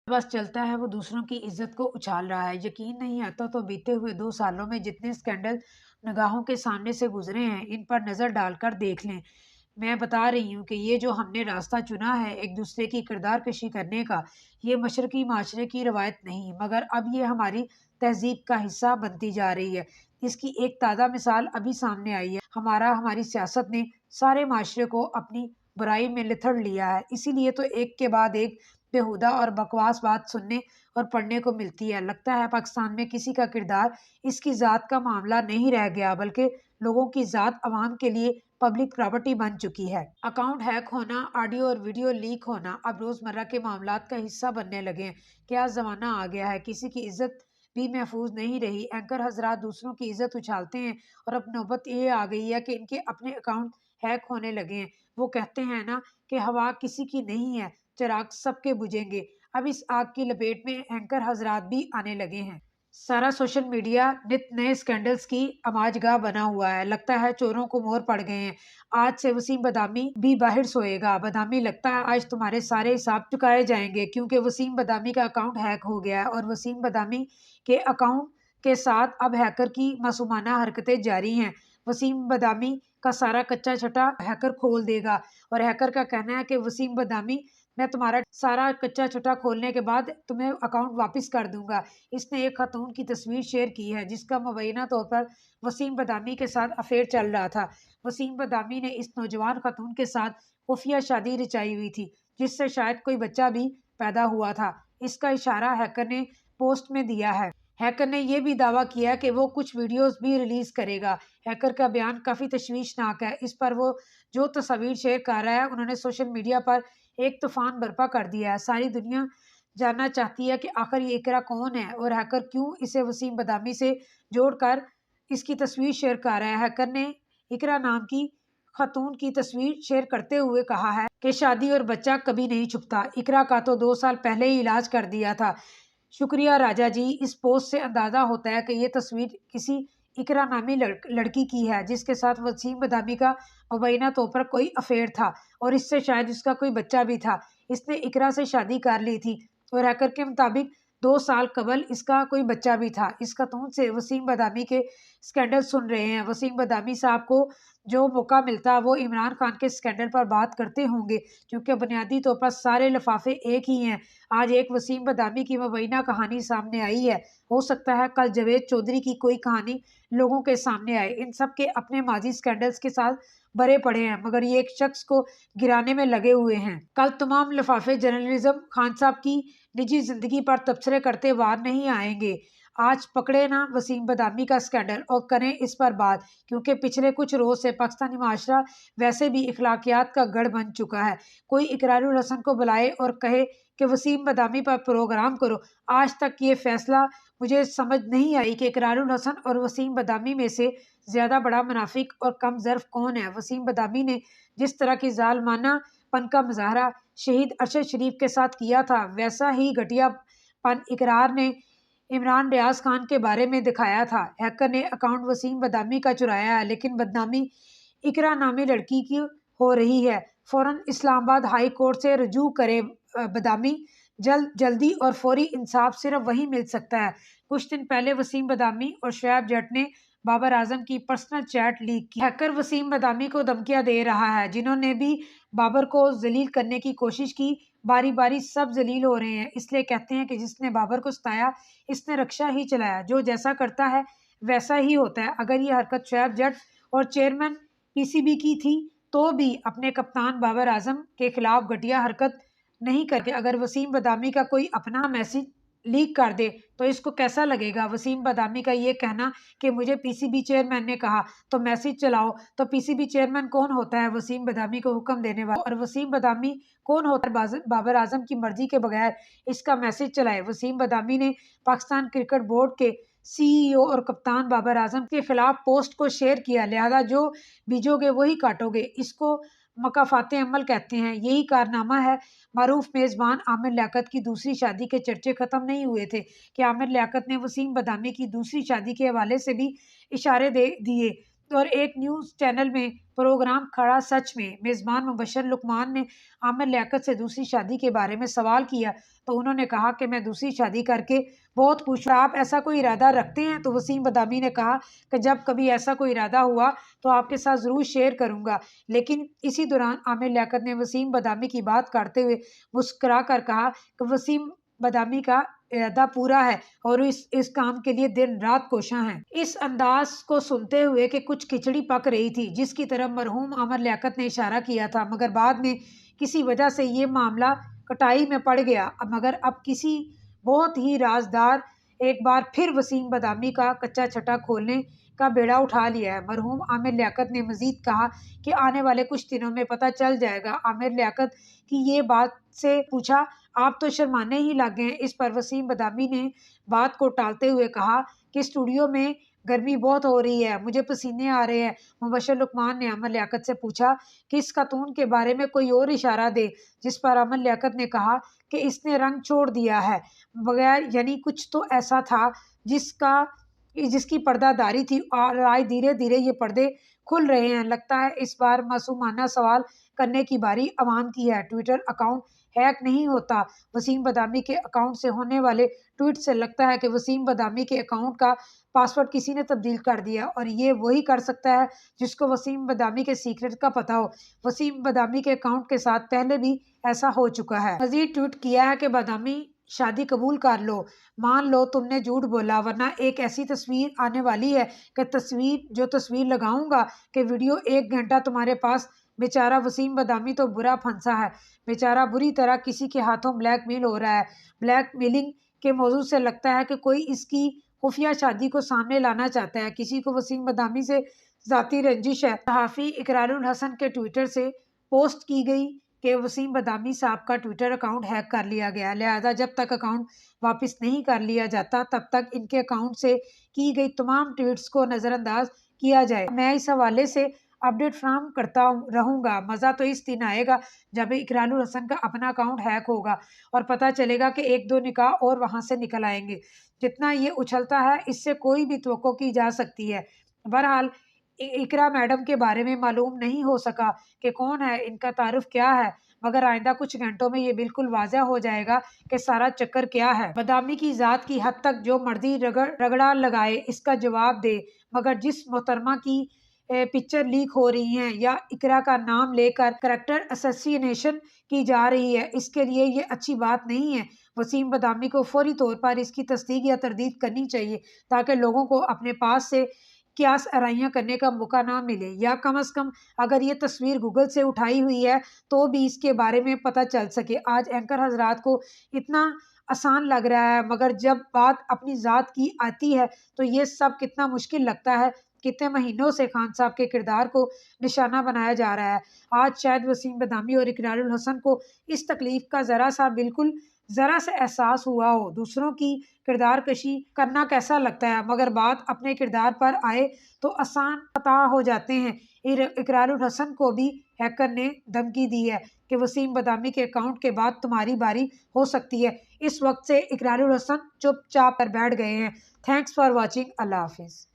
बस चलता है वो दूसरों की इज्जत को उछाल रहा है। यकीन नहीं आता तो बीते हुए 2 सालों में जितने स्कैंडल निगाहों के सामने से गुजरे हैं, इन पर नजर डालकर देख लें। मैं बता रही हूँ कि ये जो हमने रास्ता चुना है एक दूसरे की किरदार कशी करने का, ये मशरकी माशरे की रवायत नहीं, मगर अब ये हमारी तहजीब का हिस्सा बनती जा रही है। इसकी एक ताज़ा मिसाल अभी सामने आई है। हमारी सियासत ने सारे माशरे को अपनी बुराई में लिथड़ लिया है। इसीलिए तो एक के बाद एक बेहुदा और बकवास बात सुनने और पढ़ने को मिलती है। लगता है पाकिस्तान में किसी का किरदार इसकी ज़ात का मामला नहीं रह गया, बल्कि लोगों की ज़ात अवाम के लिए पब्लिक प्रॉपर्टी बन चुकी है। अकाउंट हैक होना, ऑडियो और वीडियो लीक होना अब रोज़मर्रा के मामलात का हिस्सा बनने लगे हैं। क्या ज़माना आ गया है, किसी की इज्जत भी महफूज नहीं रही। एंकर हजरात दूसरों की इज्जत उछालते हैं और अब नौबत ये आ गई है कि इनके अपने अकाउंट हैक होने लगे हैं। वो कहते हैं ना कि हवा किसी की नहीं है, चिराग सबके बुझेंगे। अब इस आग की लपेट में एंकर हजरात भी आने लगे हैं। सारा सोशल मीडिया नित नए स्कैंडल्स की आमाजगाह बना हुआ है। लगता है चोरों को मोहर पड़ गए हैं। आज से वसीम बदामी भी बाहर सोएगा। बदामी, लगता है आज तुम्हारे सारे हिसाब चुकाए जाएंगे, क्योंकि वसीम बदामी का अकाउंट हैक हो गया है और वसीम बदामी के अकाउंट के साथ अब हैकर की मासूमाना हरकतें जारी हैं। वसीम बदामी का सारा कच्चा छटा हैकर खोल देगा और हैकर का कहना है कि वसीम बदामी, मैं तुम्हारा सारा कच्चा छटा खोलने के बाद तुम्हें अकाउंट वापस कर दूंगा। इसने एक खातून की तस्वीर शेयर की है जिसका मुबैना तौर पर वसीम बदामी के साथ अफेयर चल रहा था। वसीम बदामी ने इस नौजवान खातून के साथ खुफिया शादी रचाई हुई थी, जिससे शायद कोई बच्चा भी पैदा हुआ था। इसका इशारा हैकर ने पोस्ट में दिया है। हैकर ने यह भी दावा किया कि वो कुछ वीडियोस भी रिलीज करेगा। हैकर का बयान काफी तशवीशनाक है। इस पर वो जो तस्वीर शेयर कर रहा है, उन्होंने सोशल मीडिया पर एक तूफान बर्पा कर दिया है। सारी दुनिया जानना चाहती है कि आखिर ये इकरा कौन है और हैकर क्यों इसे वसीम बदामी से जोड़कर इसकी तस्वीर शेयर कर रहा है। हैकर ने इकरा नाम की खातून की तस्वीर शेयर करते हुए कहा है कि शादी और बच्चा कभी नहीं छुपता। इकरा का तो 2 साल पहले ही इलाज कर दिया था। शुक्रिया राजा जी। इस पोस्ट से अंदाजा होता है कि ये तस्वीर किसी इकरा नामी लड़की की है जिसके साथ वसीम बदामी का मुबैना तौर पर कोई अफेयर था और इससे शायद उसका कोई बच्चा भी था। इसने इकरा से शादी कर ली थी और हैकर के मुताबिक 2 साल कबल इसका कोई बच्चा भी था। इस खातून से वसीम बदामी के स्कैंडल सुन रहे हैं। वसीम बदामी साहब को जो मौका मिलता वो इमरान खान के स्कैंडल पर बात करते होंगे, क्योंकि बुनियादी तौर पर सारे लिफाफे एक ही हैं। आज एक वसीम बदामी की मुबैना कहानी सामने आई है, हो सकता है कल जावेद चौधरी की कोई कहानी लोगों के सामने आए। इन सब के अपने माजी स्कैंडल्स के साथ भरे पड़े हैं, मगर ये एक शख्स को गिराने में लगे हुए हैं। कल तमाम लिफाफे जर्नलिज्म खान साहब की निजी जिंदगी पर तबसरे करते वार नहीं आएंगे। आज पकड़े ना वसीम बदामी का स्कैंडल और करें इस पर बात, क्योंकि पिछले कुछ रोज से पाकिस्तानी माशरा वैसे भी इखलाकियात का गढ़ बन चुका है। कोई इकरारुल हसन को बुलाए और कहे कि वसीम बदामी पर प्रोग्राम करो। आज तक ये फैसला मुझे समझ नहीं आई कि इकरारुल हसन और वसीम बदामी में से ज्यादा बड़ा मुनाफिक और कम ज़र्फ कौन है। वसीम बदामी ने जिस तरह की जालमाना पन का मुजाहरा शहीद अरशद शरीफ के साथ किया था, वैसा ही घटिया पन इकरार ने इमरान रियाज खान के बारे में दिखाया था। हैकर ने अकाउंट वसीम बदामी का चुराया है, लेकिन बदनामी इकरा नामी लड़की की हो रही है। फौरन इस्लामाबाद हाई कोर्ट से रुजू करे बदामी। जल्दी और फौरी इंसाफ सिर्फ वही मिल सकता है। कुछ दिन पहले वसीम बदामी और शोएब जट ने बाबर आजम की पर्सनल चैट लीक की। हैकर वसीम बदामी को धमकियां दे रहा है। जिन्होंने भी बाबर को जलील करने की कोशिश की, बारी बारी सब जलील हो रहे हैं। इसलिए कहते हैं कि जिसने बाबर को सताया इसने रक्षा ही चलाया। जो जैसा करता है वैसा ही होता है। अगर ये हरकत शोएब जट और चेयरमैन पीसीबी की थी तो भी अपने कप्तान बाबर आजम के खिलाफ घटिया हरकत नहीं करके अगर वसीम बदामी का कोई अपना मैसेज लीक कर दे तो इसको कैसा लगेगा। वसीम बदामी का ये कहना कि मुझे पीसीबी चेयरमैन ने कहा तो मैसेज चलाओ, तो पीसीबी चेयरमैन कौन होता है? वसीम बदामी को हुक्म देने वाला। और वसीम बदामी कौन होता है बाबर आजम की मर्जी के बगैर इसका मैसेज चलाए? वसीम बदामी ने पाकिस्तान क्रिकेट बोर्ड के सीईओ और कप्तान बाबर आजम के खिलाफ पोस्ट को शेयर किया। लिहाजा जो बीजोगे वही काटोगे, इसको मकाफाते अमल कहते हैं। यही कारनामा है। मारूफ मेज़बान आमिर लियाकत की दूसरी शादी के चर्चे खत्म नहीं हुए थे कि आमिर लियाकत ने वसीम बदामी की दूसरी शादी के हवाले से भी इशारे दे दिए। और एक न्यूज़ चैनल में प्रोग्राम खड़ा सच में मेज़बान मुबशर लुकमान ने आमिर लियाकत से दूसरी शादी के बारे में सवाल किया तो उन्होंने कहा कि मैं दूसरी शादी करके बहुत खुश हूँ। आप ऐसा कोई इरादा रखते हैं? तो वसीम बदामी ने कहा कि जब कभी ऐसा कोई इरादा हुआ तो आपके साथ ज़रूर शेयर करूंगा। लेकिन इसी दौरान आमिर लियाकत ने वसीम बदामी की बात काटते हुए मुस्कुरा कर कहा कि वसीम बदामी का इरादा पूरा है और इस काम के लिए दिन रात कोशां हैं। इस अंदाज को सुनते हुए कि कुछ खिचड़ी पक रही थी जिसकी तरफ मरहूम आमिर लियाकत ने इशारा किया था, मगर बाद में किसी वजह से ये मामला कटाई में पड़ गया। मगर अब किसी बहुत ही राजदार एक बार फिर वसीम बदामी का कच्चा छटा खोलने का बेड़ा उठा लिया है। मरहूम आमिर लियाकत ने मजीद कहा कि आने वाले कुछ दिनों में पता चल जाएगा। आमिर लियाकत की ये बात से पूछा, आप तो शर्माने ही लग गए। इस पर वसीम बदामी ने बात को टालते हुए कहा कि स्टूडियो में गर्मी बहुत हो रही है, मुझे पसीने आ रहे हैं। मुबशर लुकमान ने आमिर लियाकत से पूछा कि इस खातून के बारे में कोई और इशारा दे, जिस पर आमिर लियाकत ने कहा कि इसने रंग छोड़ दिया है बगैर, यानी कुछ तो ऐसा था जिसकी पर्दादारी थी और आज धीरे धीरे ये पर्दे खुल रहे हैं। लगता है इस बार मासूमाना सवाल करने की बारी अवाम की है। ट्विटर अकाउंट हैक नहीं होता। वसीम बदामी के अकाउंट से होने वाले ट्वीट से लगता है कि वसीम बदामी के अकाउंट का पासवर्ड किसी ने तब्दील कर दिया और ये वही कर सकता है जिसको वसीम बदामी के सीक्रेट का पता हो। वसीम बदामी के अकाउंट के साथ पहले भी ऐसा हो चुका है। मजीद ट्वीट किया है कि बदामी शादी कबूल कर लो, मान लो तुमने झूठ बोला, वरना एक ऐसी तस्वीर आने वाली है कि तस्वीर लगाऊंगा कि वीडियो 1 घंटा तुम्हारे पास। बेचारा वसीम बदामी तो बुरा फंसा है, बेचारा बुरी तरह किसी के हाथों ब्लैकमेल हो रहा है। ब्लैकमेलिंग के मौजू से लगता है कि कोई इसकी खुफिया शादी को सामने लाना चाहता है। किसी को वसीम बदामी से जाती रंजिश है। सहाफ़ी इकरारुल हसन के ट्विटर से पोस्ट की गई कि वसीम बदामी साहब का ट्विटर अकाउंट हैक कर लिया गया, लिहाजा जब तक अकाउंट वापस नहीं कर लिया जाता तब तक इनके अकाउंट से की गई तमाम ट्वीट्स को नज़रअंदाज किया जाए। मैं इस हवाले से अपडेट फ्राहम करता रहूंगा। मज़ा तो इस दिन आएगा जब इकरारुल हसन का अपना अकाउंट हैक होगा और पता चलेगा कि 1-2 निकाह और वहां से निकल आएंगे। जितना ये उछलता है इससे कोई भी तवक्को की जा सकती है। बहरहाल इकरा मैडम के बारे में मालूम नहीं हो सका कि कौन है, इनका तारुफ क्या है, मगर आइंदा कुछ घंटों में ये बिल्कुल वाज़ह हो जाएगा कि सारा चक्कर क्या है। बदामी की ज़ात की हद तक जो मर्जी रगड़ा लगाए इसका जवाब दे, मगर जिस मोहतरमा की पिक्चर लीक हो रही हैं या इकरा का नाम लेकर करैक्टर असैसिनेशन की जा रही है, इसके लिए ये अच्छी बात नहीं है। वसीम बदामी को फौरी तौर पर इसकी तस्दीक या तरदीद करनी चाहिए ताकि लोगों को अपने पास से क्यास आराइयाँ करने का मौका ना मिले, या कम अज़ कम अगर ये तस्वीर गूगल से उठाई हुई है तो भी इसके बारे में पता चल सके। आज एंकर हजरात को इतना आसान लग रहा है, मगर जब बात अपनी ज़ात की आती है तो ये सब कितना मुश्किल लगता है। कितने महीनों से खान साहब के किरदार को निशाना बनाया जा रहा है। आज शायद वसीम बदामी और इकरारुल हसन को इस तकलीफ का ज़रा सा एहसास हुआ हो। दूसरों की किरदार कशी करना कैसा लगता है, मगर बात अपने किरदार पर आए तो आसान पता हो जाते हैं। इकरारुल हसन को भी हैकर ने धमकी दी है कि वसीम बदामी के अकाउंट के बाद तुम्हारी बारी हो सकती है। इस वक्त से इकरारुल हसन चुपचाप पर बैठ गए हैं। Thanks for watching. अल्लाह हाफिज़।